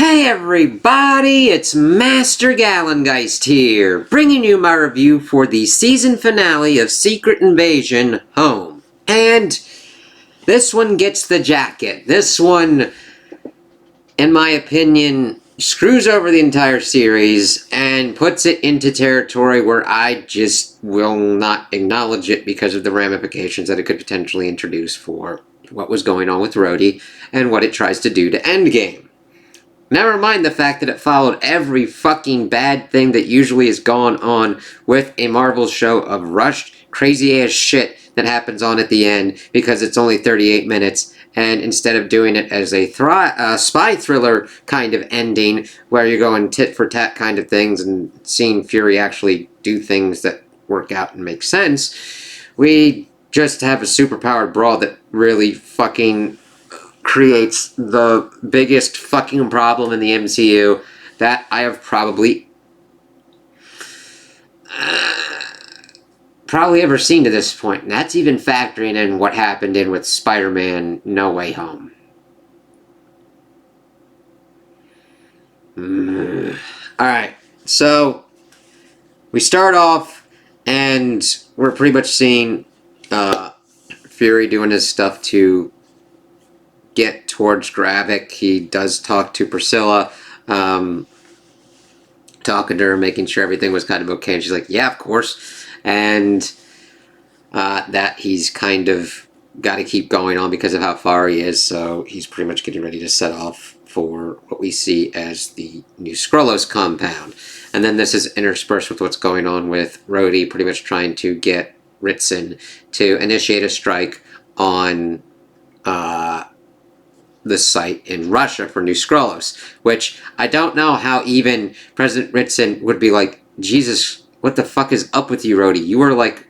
Hey everybody, it's Master Gallengeist here, bringing you my review for the season finale of Secret Invasion Home. And this one gets the jacket. This one, in my opinion, screws over the entire series and puts it into territory where I just will not acknowledge it because of the ramifications that it could potentially introduce for what was going on with Rhodey and what it tries to do to Endgame. Never mind the fact that it followed every fucking bad thing that usually has gone on with a Marvel show of rushed, crazy-ass shit that happens on at the end because it's only 38 minutes, and instead of doing it as a spy thriller kind of ending, where you're going tit-for-tat kind of things and seeing Fury actually do things that work out and make sense, we just have a superpowered brawl that really fucking creates the biggest fucking problem in the MCU that I have probably ever seen to this point. And that's even factoring in what happened in with Spider-Man No Way Home. Alright, so we start off and we're pretty much seeing Fury doing his stuff to get towards Gravik. He does talk to Priscilla, talking to her, making sure everything was kind of okay, and she's like, yeah, of course, and that he's kind of got to keep going on because of how far he is, so he's pretty much getting ready to set off for what we see as the new Skrullos compound. And then this is interspersed with what's going on with Rhodey pretty much trying to get Ritson to initiate a strike on the site in Russia for New Skrullos, which I don't know how even President Ritson would be like, Jesus, what the fuck is up with you, Rhodey? You are like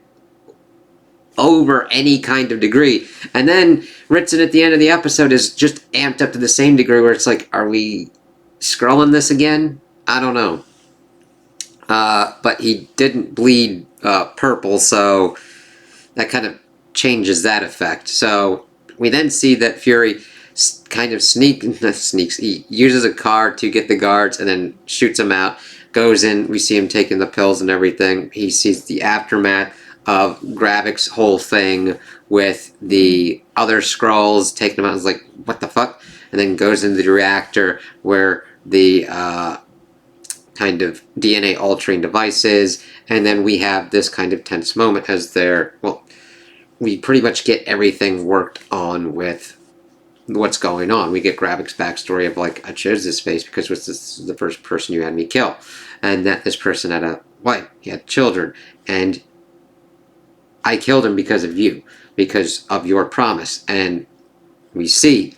over any kind of degree. And then Ritson at the end of the episode is just amped up to the same degree where it's like, are we scrolling this again? I don't know. But he didn't bleed purple, so that kind of changes that effect. So we then see that Fury kind of he uses a car to get the guards and then shoots them out, goes in, we see him taking the pills and everything. He sees the aftermath of Gravik's whole thing with the other Skrulls, taking them out, and is like, what the fuck? And then goes into the reactor where the kind of DNA altering device is, and then we have this kind of tense moment as we pretty much get everything worked on with what's going on. We get Gravik's backstory of like, I chose this face because this is the first person you had me kill, and that this person had a wife, he had children, and I killed him because of you, because of your promise. And we see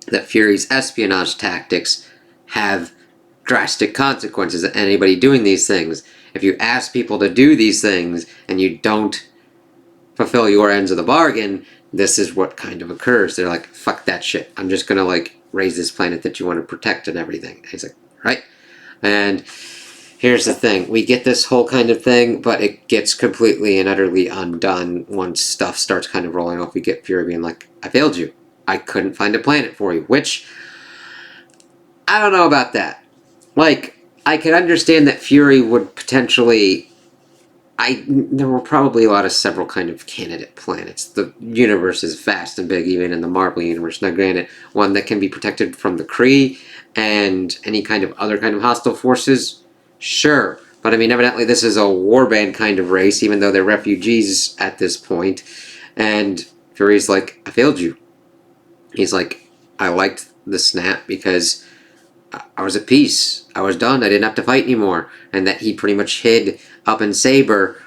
that Fury's espionage tactics have drastic consequences. Anybody doing these things, if you ask people to do these things and you don't fulfill your ends of the bargain, this is what kind of occurs. They're like, fuck that shit. I'm just gonna like raise this planet that you want to protect and everything. And he's like, right? And here's the thing. We get this whole kind of thing, but it gets completely and utterly undone once stuff starts kind of rolling off. We get Fury being like, I failed you. I couldn't find a planet for you. Which, I don't know about that. Like, I could understand that Fury would potentially... there were probably a lot of several kind of candidate planets. The universe is vast and big, even in the Marvel universe. Now, granted, one that can be protected from the Kree and any kind of other kind of hostile forces, sure. But I mean, evidently this is a warband kind of race, even though they're refugees at this point. And Fury's like, I failed you. He's like, I liked the snap because I was at peace. I was done. I didn't have to fight anymore. And that he pretty much hid up in Saber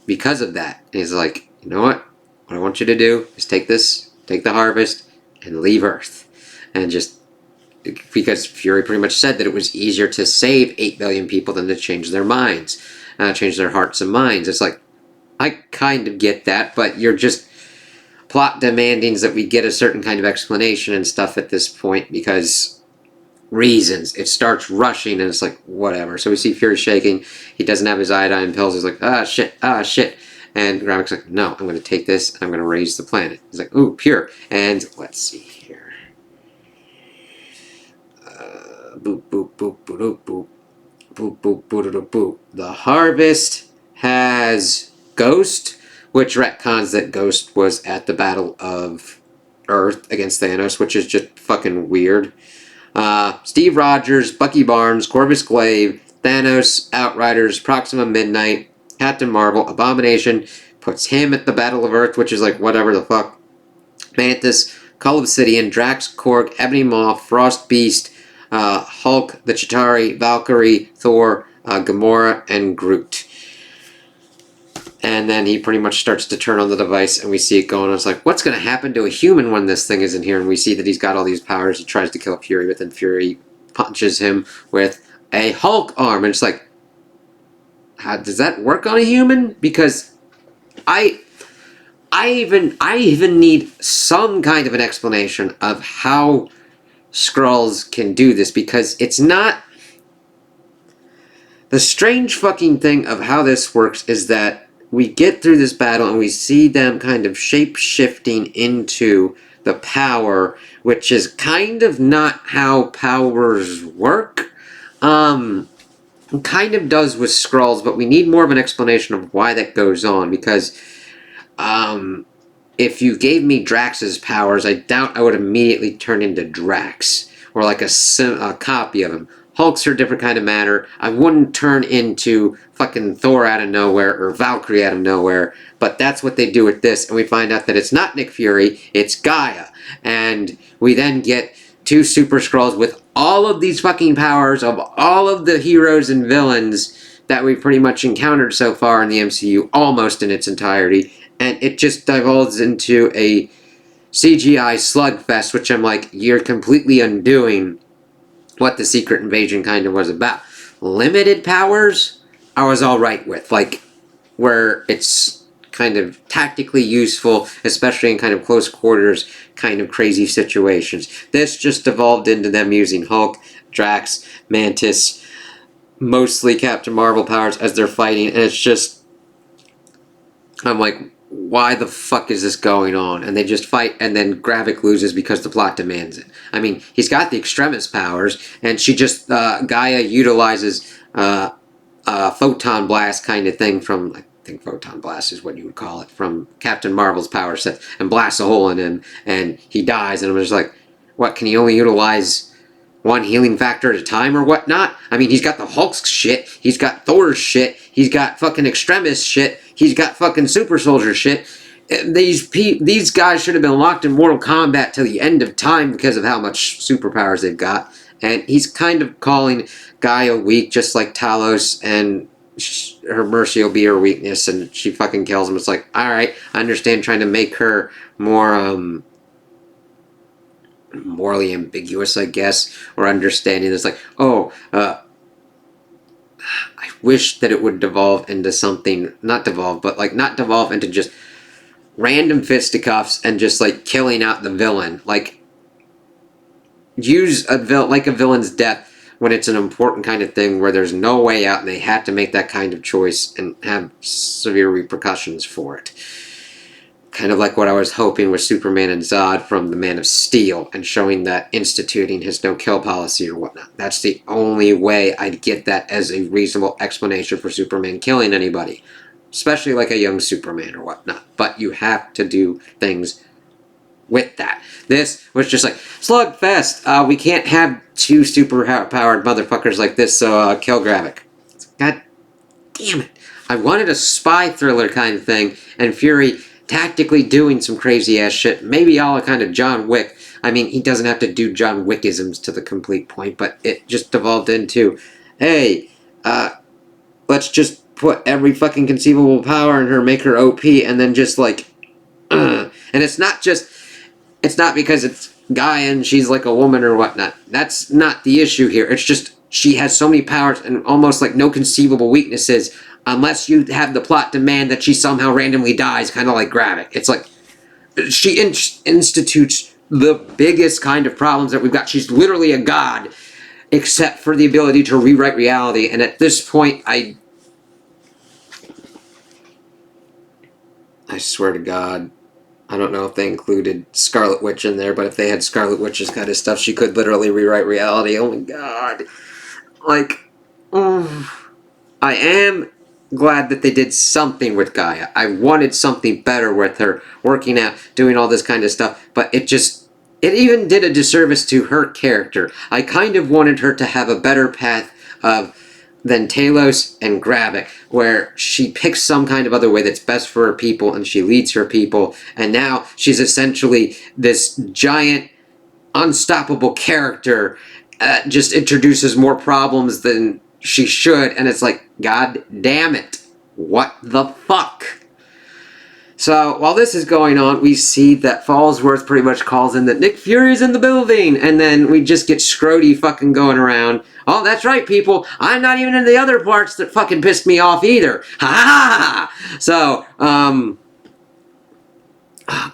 because of that. And he's like, you know what? What I want you to do is take the harvest, and leave Earth. And just, because Fury pretty much said that it was easier to save 8 billion people than to change their minds, change their hearts and minds. It's like, I kind of get that, but you're just plot demanding that we get a certain kind of explanation and stuff at this point because... reasons. It starts rushing and it's like, whatever. So we see Fury shaking. He doesn't have his iodine pills. He's like, ah, shit, ah, shit. And Gravik's like, no, I'm going to take this and I'm going to raise the planet. He's like, ooh, pure. And let's see here. boop, boop, boop, boop, boop, boop, boop, boop, boop. The Harvest has Ghost, which retcons that Ghost was at the Battle of Earth against Thanos, which is just fucking weird. Steve Rogers, Bucky Barnes, Corvus Glaive, Thanos, Outriders, Proxima Midnight, Captain Marvel, Abomination, puts him at the Battle of Earth, which is like whatever the fuck. Mantis, Cull Obsidian, Drax, Korg, Ebony Maw, Frost Beast, Hulk, the Chitauri, Valkyrie, Thor, Gamora, and Groot. And then he pretty much starts to turn on the device, and we see it going. I was like, what's going to happen to a human when this thing is in here? And we see that he's got all these powers. He tries to kill Fury with, and Fury punches him with a Hulk arm. And it's like, how does that work on a human? Because I even need some kind of an explanation of how Skrulls can do this, because it's not... The strange fucking thing of how this works is that we get through this battle and we see them kind of shape-shifting into the power, which is kind of not how powers work. It kind of does with Skrulls, but we need more of an explanation of why that goes on, because if you gave me Drax's powers, I doubt I would immediately turn into Drax, or like a copy of him. Hulk's are a different kind of matter. I wouldn't turn into fucking Thor out of nowhere or Valkyrie out of nowhere, but that's what they do with this, and we find out that it's not Nick Fury, it's Gaia. And we then get two Super Skrulls with all of these fucking powers of all of the heroes and villains that we've pretty much encountered so far in the MCU, almost in its entirety, and it just divulges into a CGI slugfest, which I'm like, you're completely undoing what the Secret Invasion kind of was about. Limited powers, I was alright with, like, where it's kind of tactically useful, especially in kind of close quarters, kind of crazy situations. This just evolved into them using Hulk, Drax, Mantis, mostly Captain Marvel powers as they're fighting, and it's just... I'm like, why the fuck is this going on? And they just fight, and then Gravik loses because the plot demands it. I mean, he's got the Extremis powers, and she just, Gaia utilizes Photon Blast kind of thing from, I think Photon Blast is what you would call it, from Captain Marvel's power set, and blasts a hole in him, and he dies, and I'm just like, what, can he only utilize one healing factor at a time or whatnot? I mean, he's got the Hulk's shit, he's got Thor's shit, he's got fucking Extremis shit, he's got fucking Super Soldier shit. These guys should have been locked in Mortal Kombat till the end of time because of how much superpowers they've got. And he's kind of calling Gaia weak, just like Talos, and her mercy will be her weakness, and she fucking kills him. It's like, alright, I understand trying to make her more, morally ambiguous, I guess, or understanding. It's like, oh, I wish that it would devolve into something, not devolve, but like not devolve into just random fisticuffs and just like killing out the villain. Like, use a villain's death when it's an important kind of thing where there's no way out and they had to make that kind of choice and have severe repercussions for it. Kind of like what I was hoping with Superman and Zod from The Man of Steel, and showing that instituting his no-kill policy or whatnot. That's the only way I'd get that as a reasonable explanation for Superman killing anybody. Especially like a young Superman or whatnot. But you have to do things with that. This was just like, slugfest! We can't have two super-powered motherfuckers like this, so kill Gravik. God damn it. I wanted a spy thriller kind of thing, and Fury tactically doing some crazy ass shit, maybe all a kind of John Wick. I mean, he doesn't have to do John Wickisms to the complete point, but it just devolved into, hey, let's just put every fucking conceivable power in her, make her OP, and then just like, and it's not because it's Gaia and she's like a woman or whatnot. That's not the issue here. It's just, she has so many powers and almost like no conceivable weaknesses, unless you have the plot demand that she somehow randomly dies, kind of like Gravik. It's like, she institutes the biggest kind of problems that we've got. She's literally a god, except for the ability to rewrite reality. And at this point, I swear to God, I don't know if they included Scarlet Witch in there, but if they had Scarlet Witch's kind of stuff, she could literally rewrite reality. Oh my god. Like, I am glad that they did something with Gaia. I wanted something better with her, working out, doing all this kind of stuff, but it even did a disservice to her character. I kind of wanted her to have a better path than Talos and Gravik, where she picks some kind of other way that's best for her people, and she leads her people, and now she's essentially this giant, unstoppable character, just introduces more problems than she should, and it's like, god damn it, what the fuck? So, while this is going on, we see that Fallsworth pretty much calls in that Nick Fury's in the building, and then we just get Scrody fucking going around. Oh, that's right, people, I'm not even in the other parts that fucking pissed me off either. Ha ha ha! So, oh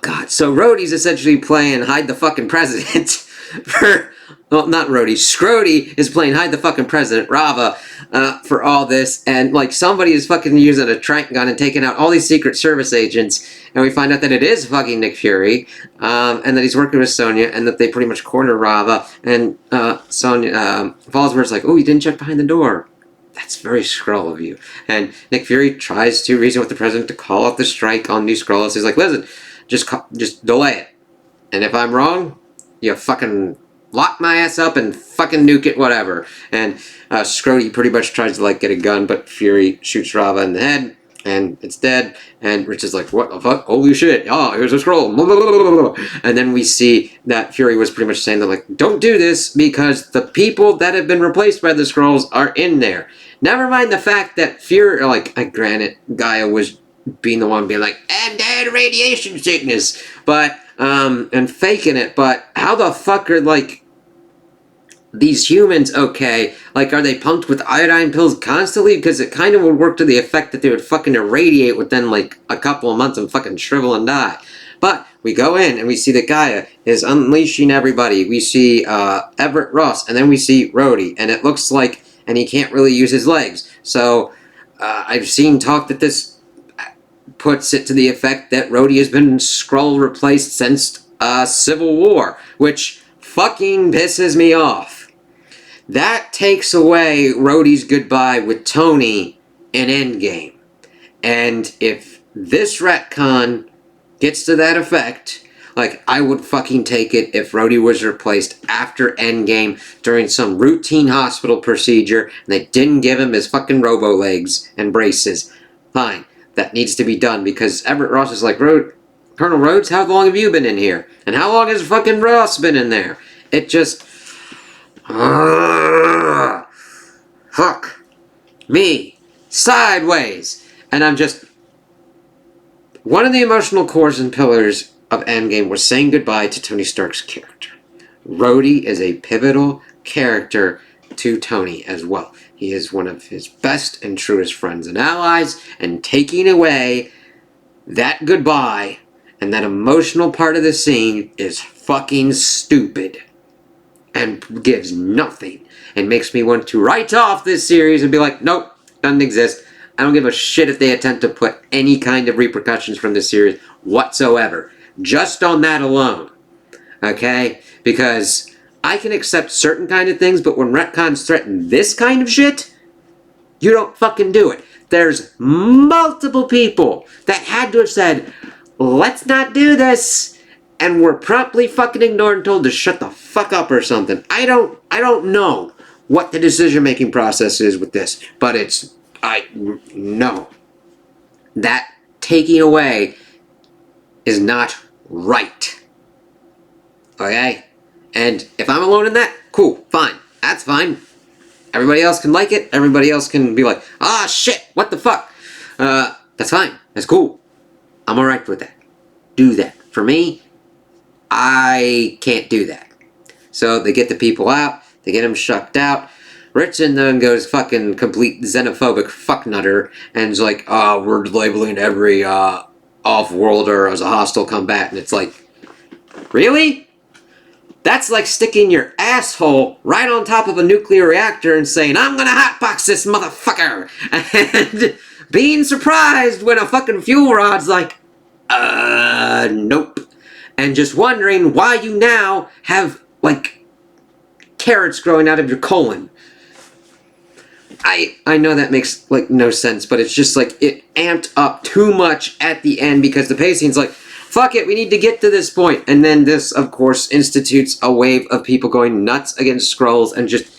god, so Rhodey's essentially playing Hide the Fucking President for... Well, not Rhodey. Scrody is playing Hide the Fucking President, Rava, for all this. And, like, somebody is fucking using a trank gun and taking out all these Secret Service agents. And we find out that it is fucking Nick Fury. And that he's working with Sonya. And that they pretty much corner Rava. And Sonya, Fallsworth's like, oh, you didn't check behind the door. That's very Skrull of you. And Nick Fury tries to reason with the President to call out the strike on New Skrullos. He's like, listen, just delay it. And if I'm wrong, you fucking... lock my ass up and fucking nuke it, whatever. And Scrody pretty much tries to, like, get a gun, but Fury shoots Rava in the head, and it's dead. And Rich is like, what the fuck? Holy shit. Oh, here's a Skrull. And then we see that Fury was pretty much saying that, like, don't do this because the people that have been replaced by the Skrulls are in there. Never mind the fact that Fury, like, granted, Gaia was being the one being like, I'm dead of radiation sickness. But, and faking it, but how the fuck are, like, these humans okay? Like, are they pumped with iodine pills constantly? Because it kind of would work to the effect that they would fucking irradiate within, like, a couple of months and fucking shrivel and die. But we go in and we see that Gaia is unleashing everybody. We see Everett Ross, and then we see Rhodey, and it looks like, and he can't really use his legs. So, I've seen talk that this puts it to the effect that Rhodey has been Skrull replaced since Civil War, which fucking pisses me off. That takes away Rhodey's goodbye with Tony in Endgame. And if this retcon gets to that effect, like, I would fucking take it if Rhodey was replaced after Endgame during some routine hospital procedure and they didn't give him his fucking robo-legs and braces. Fine. That needs to be done because Everett Ross is like, Colonel Rhodes, how long have you been in here? And how long has fucking Ross been in there? It just... fuck me sideways. And I'm just... One of the emotional cores and pillars of Endgame was saying goodbye to Tony Stark's character. Rhodey is a pivotal character to Tony as well. He is one of his best and truest friends and allies, and taking away that goodbye and that emotional part of the scene is fucking stupid and gives nothing and makes me want to write off this series and be like, nope, doesn't exist. I don't give a shit if they attempt to put any kind of repercussions from this series whatsoever. Just on that alone. Okay? Because I can accept certain kind of things, but when retcons threaten this kind of shit, you don't fucking do it. There's multiple people that had to have said, let's not do this, and were promptly fucking ignored and told to shut the fuck up or something. I don't know what the decision-making process is with this, but no. That taking away is not right. Okay? And if I'm alone in that, cool, fine. That's fine. Everybody else can like it. Everybody else can be like, ah, shit, what the fuck? That's fine. That's cool. I'm alright with that. Do that. For me, I can't do that. So they get the people out. They get them shucked out. Ritson then goes fucking complete xenophobic fucknutter and is like, oh, we're labeling every off-worlder as a hostile combatant. It's like, really? That's like sticking your asshole right on top of a nuclear reactor and saying, I'm gonna hotbox this motherfucker! And being surprised when a fucking fuel rod's like, nope. And just wondering why you now have, like, carrots growing out of your colon. I know that makes, like, no sense, but it's just, like, it amped up too much at the end because the pacing's like, fuck it, we need to get to this point. And then this, of course, institutes a wave of people going nuts against Skrulls and just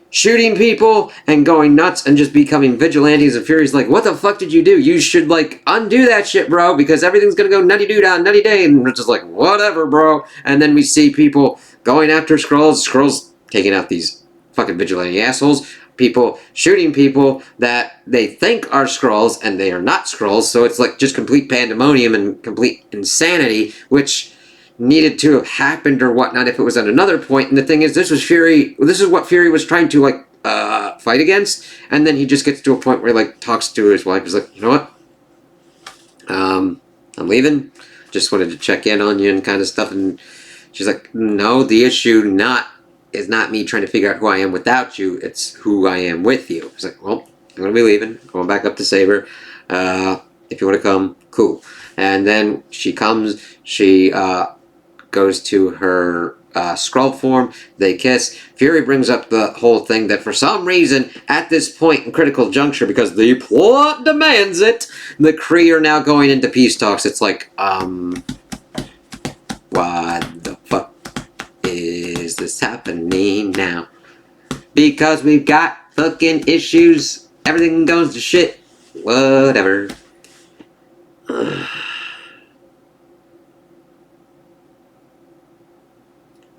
shooting people and going nuts and just becoming vigilantes. And Fury's like, what the fuck did you do? You should, like, undo that shit, bro, because everything's gonna go nutty-doo-dah, nutty-day. And we're just like, whatever, bro. And then we see people going after Skrulls. Skrulls taking out these fucking vigilante assholes. People shooting people that they think are Skrulls, and they are not Skrulls. So it's, like, just complete pandemonium and complete insanity, which needed to have happened or whatnot if it was at another point. And the thing is, this is what Fury was trying to, like, fight against. And then he just gets to a point where he, like, talks to his wife. He's like, you know what? I'm leaving. Just wanted to check in on you and kind of stuff. And she's like, no, the issue is not me trying to figure out who I am without you. It's who I am with you. He's like, well, I'm going to be leaving. Going back up to Saber. If you want to come, cool. And then she comes. She, goes to her Skrull form. They kiss. Fury brings up the whole thing that for some reason, at this point in critical juncture, because the plot demands it, the Kree are now going into peace talks. It's like, what the fuck is this happening now? Because we've got fucking issues. Everything goes to shit. Whatever.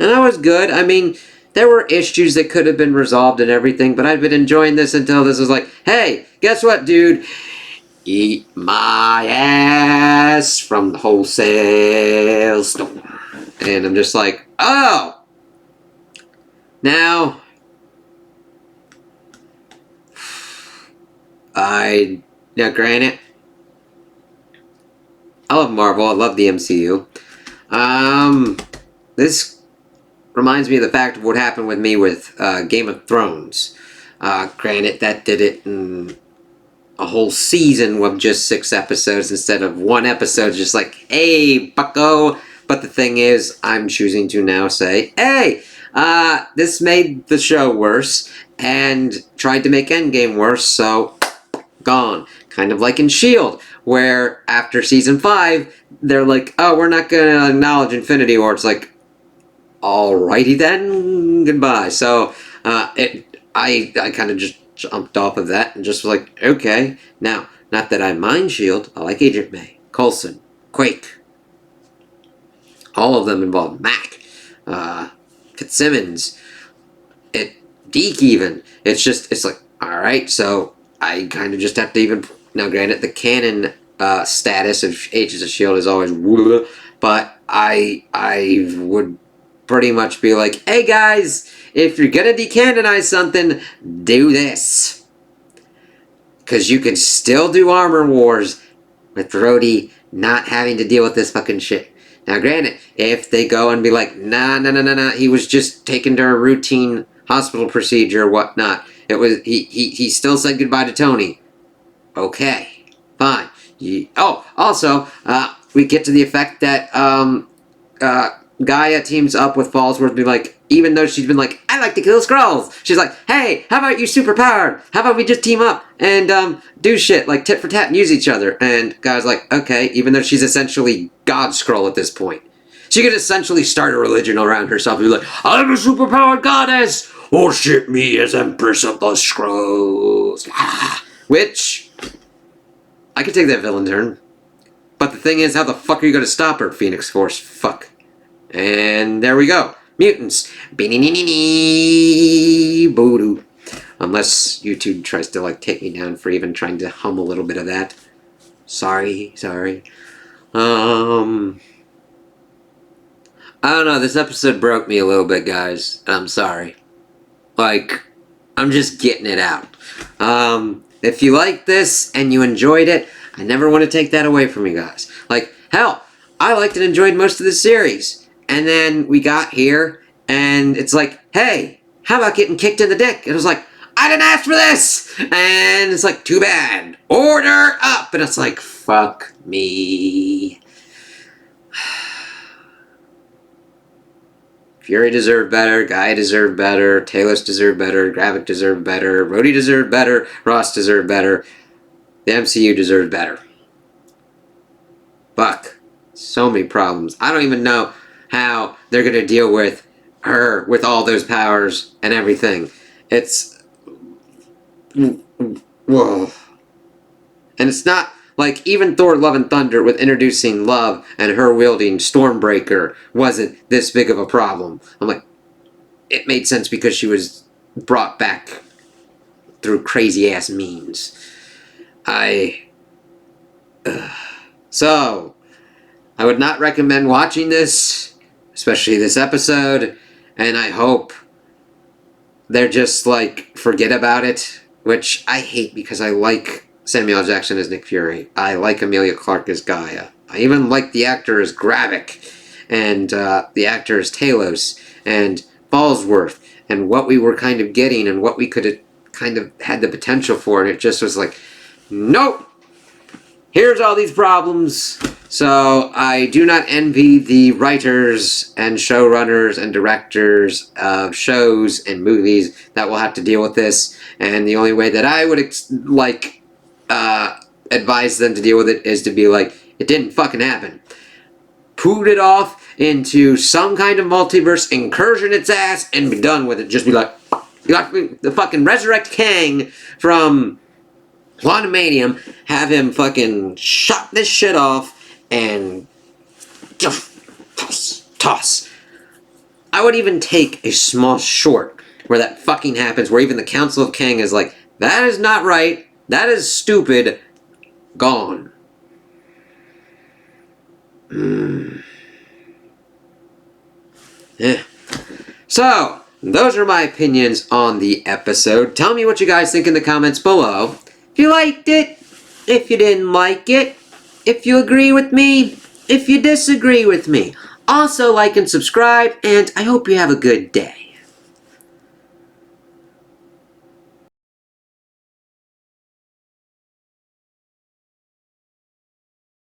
And that was good. I mean, there were issues that could have been resolved and everything, but I've been enjoying this until this was like, hey, guess what, dude? Eat my ass from the wholesale store. And I'm just like, oh! Now, granted, I love Marvel, I love the MCU. This reminds me of the fact of what happened with me with Game of Thrones. Granted, that did it in a whole season of just 6 episodes instead of 1 episode, just like, hey, bucko. But the thing is, I'm choosing to now say, hey, this made the show worse and tried to make Endgame worse, so gone. Kind of like in S.H.I.E.L.D., where after Season 5, they're like, oh, we're not going to acknowledge Infinity War. It's like, alrighty then, goodbye. So, I kind of just jumped off of that and just was like, okay. Now, not that I mind S.H.I.E.L.D., I like Agent May, Coulson, Quake. All of them involved. Mac, Fitzsimmons, Deke even. It's like, alright, so I kind of just have to even... Now, granted, the canon status of Agents of S.H.I.E.L.D. is always woo, but I would pretty much be like, hey guys, if you're gonna decanonize something, do this. Because you can still do Armor Wars with Rhodey not having to deal with this fucking shit. Now, granted, if they go and be like, nah, he was just taken to a routine hospital procedure or whatnot. It was, he still said goodbye to Tony. Okay, fine. Also, we get to the effect that, Gaia teams up with Fallsworth and be like, even though she's been like, I like to kill Skrulls, she's like, hey, how about you superpowered? How about we just team up and do shit like tit for tat and use each other? And Gaia's like, okay, even though she's essentially God Skrull at this point. She could essentially start a religion around herself and be like, I'm a superpowered goddess! Worship me as Empress of the Skrulls. Which, I could take that villain turn. But the thing is, how the fuck are you going to stop her, Phoenix Force? Fuck. And there we go. Mutants. Boo-doo. Unless YouTube tries to, like, take me down for even trying to hum a little bit of that. Sorry. I don't know, this episode broke me a little bit, guys. I'm sorry. Like, I'm just getting it out. If you like this and you enjoyed it, I never want to take that away from you guys. Like, hell, I liked and enjoyed most of the series. And then we got here, and it's like, hey, how about getting kicked in the dick? And it was like, I didn't ask for this! And it's like, too bad. Order up! And it's like, fuck me. Fury deserved better, Gaia deserved better, Talos deserved better, Gravik deserved better, Rhodey deserved better, Ross deserved better, the MCU deserved better. Fuck. So many problems. I don't even know how they're gonna deal with her with all those powers and everything. It's... Whoa. And it's not like even Thor Love and Thunder with introducing Love and her wielding Stormbreaker wasn't this big of a problem. I'm like, it made sense because she was brought back through crazy ass means. So, I would not recommend watching this, especially this episode, and I hope they're just like, forget about it, which I hate because I like Samuel Jackson as Nick Fury. I like Emilia Clarke as Gaia. I even like the actor as Gravik, and the actor as Talos, and Fallsworth, and what we were kind of getting, and what we could have kind of had the potential for, and it just was like, nope! Here's all these problems. So I do not envy the writers and showrunners and directors of shows and movies that will have to deal with this. And the only way that I would advise them to deal with it is to be like, it didn't fucking happen. Put it off into some kind of multiverse, incursion its ass, and be done with it. Just be like, you got the fucking resurrect Kang from Quantumanium, have him fucking shut this shit off, and toss. I would even take a small short where that fucking happens, where even the Council of Kang is like, that is not right, that is stupid, gone. Yeah. So, those are my opinions on the episode. Tell me what you guys think in the comments below. If you liked it, if you didn't like it, if you agree with me, if you disagree with me. Also like and subscribe, and I hope you have a good day.